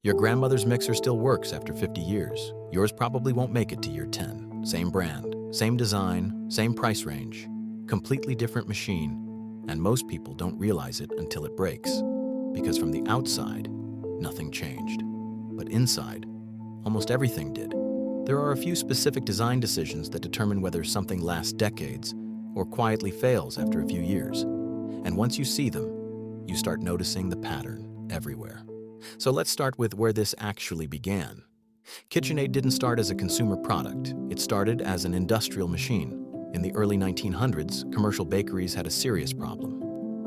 Your grandmother's mixer still works after 50 years. Yours probably won't make it to year 10. Same brand, same design, same price range. Completely different machine, and most people don't realize it until it breaks. Because from the outside, nothing changed. But inside, almost everything did. There are a few specific design decisions that determine whether something lasts decades or quietly fails after a few years. And once you see them, you start noticing the pattern everywhere. So let's start with where this actually began. KitchenAid didn't start as a consumer product. It started as an industrial machine. In the early 1900s, commercial bakeries had a serious problem.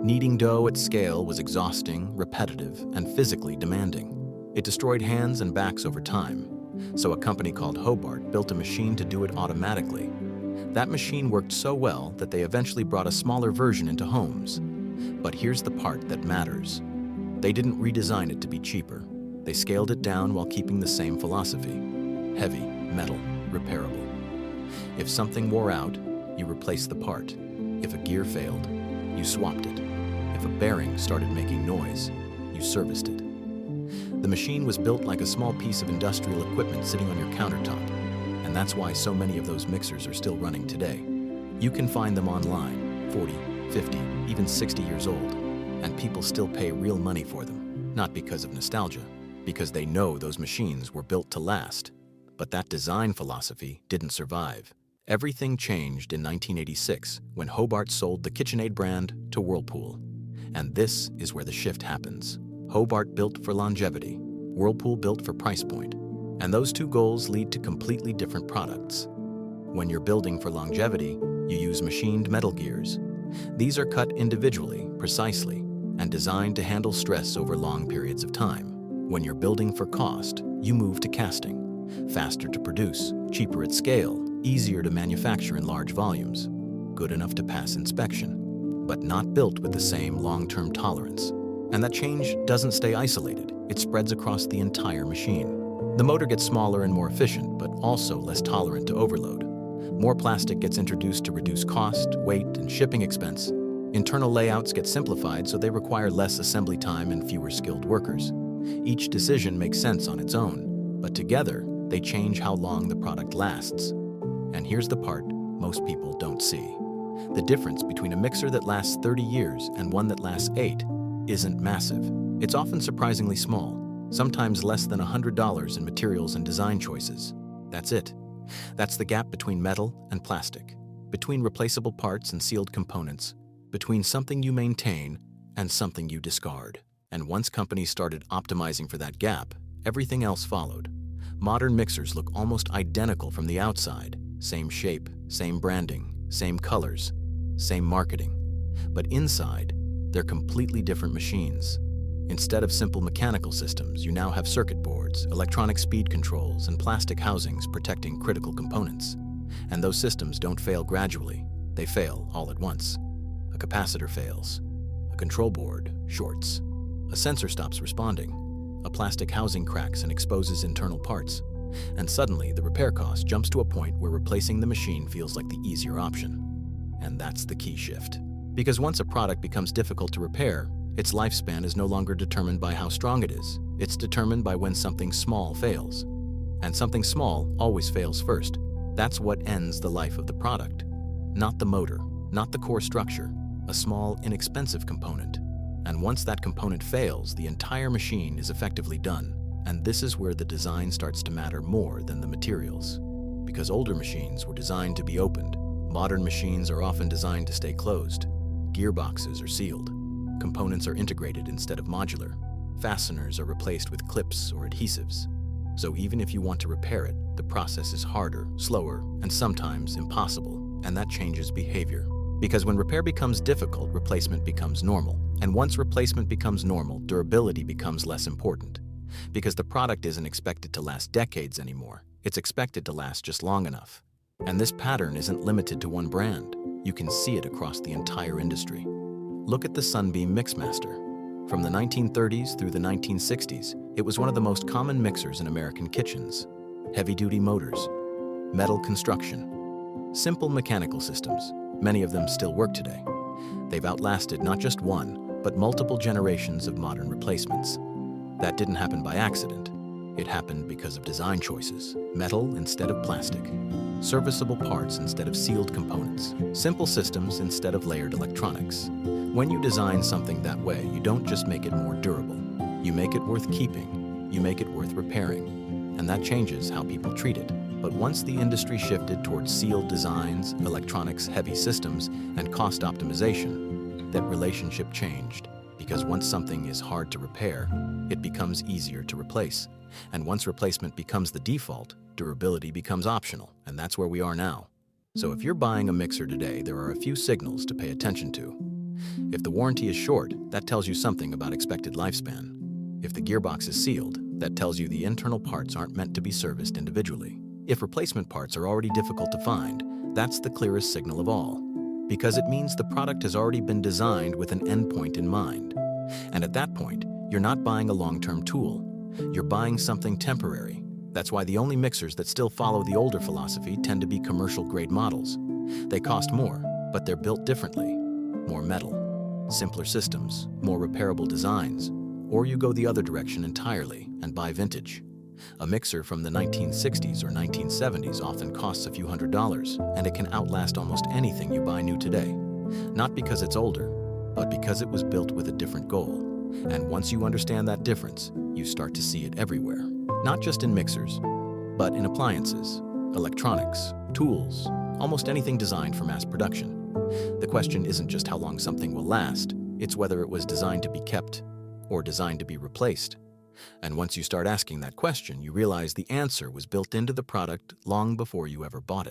Kneading dough at scale was exhausting, repetitive, and physically demanding. It destroyed hands and backs over time. So a company called Hobart built a machine to do it automatically. That machine worked so well that they eventually brought a smaller version into homes. But here's the part that matters. They didn't redesign it to be cheaper. They scaled it down while keeping the same philosophy. Heavy, metal, repairable. If something wore out, you replaced the part. If a gear failed, you swapped it. If a bearing started making noise, you serviced it. The machine was built like a small piece of industrial equipment sitting on your countertop, and that's why so many of those mixers are still running today. You can find them online, 40, 50, even 60 years old, and people still pay real money for them, not because of nostalgia, because they know those machines were built to last. But that design philosophy didn't survive. Everything changed in 1986 when Hobart sold the KitchenAid brand to Whirlpool. And this is where the shift happens. Hobart built for longevity, Whirlpool built for price point, and those two goals lead to completely different products. When you're building for longevity, you use machined metal gears. These are cut individually, precisely, and designed to handle stress over long periods of time. When you're building for cost, you move to casting. Faster to produce, cheaper at scale, easier to manufacture in large volumes. Good enough to pass inspection, but not built with the same long-term tolerance. And that change doesn't stay isolated. It spreads across the entire machine. The motor gets smaller and more efficient, but also less tolerant to overload. More plastic gets introduced to reduce cost, weight, and shipping expense. Internal layouts get simplified so they require less assembly time and fewer skilled workers. Each decision makes sense on its own, but together, they change how long the product lasts. And here's the part most people don't see. The difference between a mixer that lasts 30 years and one that lasts 8 isn't massive. It's often surprisingly small, sometimes less than $100 in materials and design choices. That's it. That's the gap between metal and plastic, between replaceable parts and sealed components, between something you maintain and something you discard. And once companies started optimizing for that gap, everything else followed. Modern mixers look almost identical from the outside. Same shape, same branding, same colors, same marketing. But inside, they're completely different machines. Instead of simple mechanical systems, you now have circuit boards, electronic speed controls, and plastic housings protecting critical components. And those systems don't fail gradually. They fail all at once. A capacitor fails. A control board shorts. A sensor stops responding. A plastic housing cracks and exposes internal parts. And suddenly, the repair cost jumps to a point where replacing the machine feels like the easier option. And that's the key shift. Because once a product becomes difficult to repair, its lifespan is no longer determined by how strong it is. It's determined by when something small fails. And something small always fails first. That's what ends the life of the product. Not the motor, not the core structure, a small, inexpensive component. And once that component fails, the entire machine is effectively done. And this is where the design starts to matter more than the materials. Because older machines were designed to be opened. Modern machines are often designed to stay closed. Gearboxes are sealed. Components are integrated instead of modular. Fasteners are replaced with clips or adhesives. So even if you want to repair it, the process is harder, slower, and sometimes impossible. And that changes behavior. Because when repair becomes difficult, replacement becomes normal. And once replacement becomes normal, durability becomes less important. Because the product isn't expected to last decades anymore. It's expected to last just long enough. And this pattern isn't limited to one brand. You can see it across the entire industry. Look at the Sunbeam Mixmaster. From the 1930s through the 1960s, it was one of the most common mixers in American kitchens. Heavy-duty motors, metal construction, simple mechanical systems. Many of them still work today. They've outlasted not just one, but multiple generations of modern replacements. That didn't happen by accident. It happened because of design choices, metal instead of plastic, serviceable parts instead of sealed components, simple systems instead of layered electronics. When you design something that way, you don't just make it more durable. You make it worth keeping. You make it worth repairing. And that changes how people treat it. But once the industry shifted towards sealed designs, electronics-heavy systems, and cost optimization, that relationship changed. Because once something is hard to repair, it becomes easier to replace. And once replacement becomes the default, durability becomes optional, and that's where we are now. So if you're buying a mixer today, there are a few signals to pay attention to. If the warranty is short, that tells you something about expected lifespan. If the gearbox is sealed, that tells you the internal parts aren't meant to be serviced individually. If replacement parts are already difficult to find, that's the clearest signal of all, because it means the product has already been designed with an endpoint in mind. And at that point, you're not buying a long-term tool. You're buying something temporary. That's why the only mixers that still follow the older philosophy tend to be commercial-grade models. They cost more, but they're built differently. More metal, simpler systems, more repairable designs. Or you go the other direction entirely and buy vintage. A mixer from the 1960s or 1970s often costs a few $100s, and it can outlast almost anything you buy new today. Not because it's older, but because it was built with a different goal. And once you understand that difference, you start to see it everywhere. Not just in mixers, but in appliances, electronics, tools, almost anything designed for mass production. The question isn't just how long something will last, it's whether it was designed to be kept or designed to be replaced. And once you start asking that question, you realize the answer was built into the product long before you ever bought it.